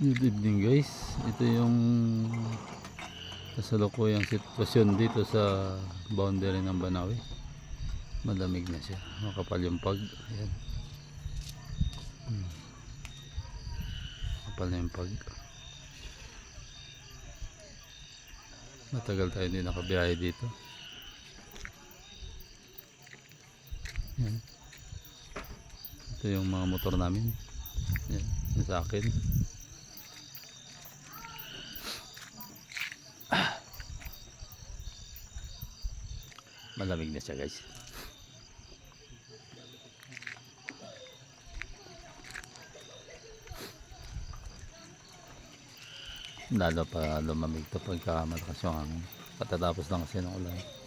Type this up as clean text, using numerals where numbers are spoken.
Good evening guys, ito yung kasalukuyang sitwasyon dito sa boundary ng Banawe. Malamig na siya, makapal yung pag. Ayan. Makapal na yung pag. Matagal tayo hindi nakabiyahe dito. Ayan. Ito yung mga motor namin. Ayan, sa akin. Malamig na siya guys. Lalo pa lumamig to pagka malakas yung hangin. Katatapos lang kasi ng ulan.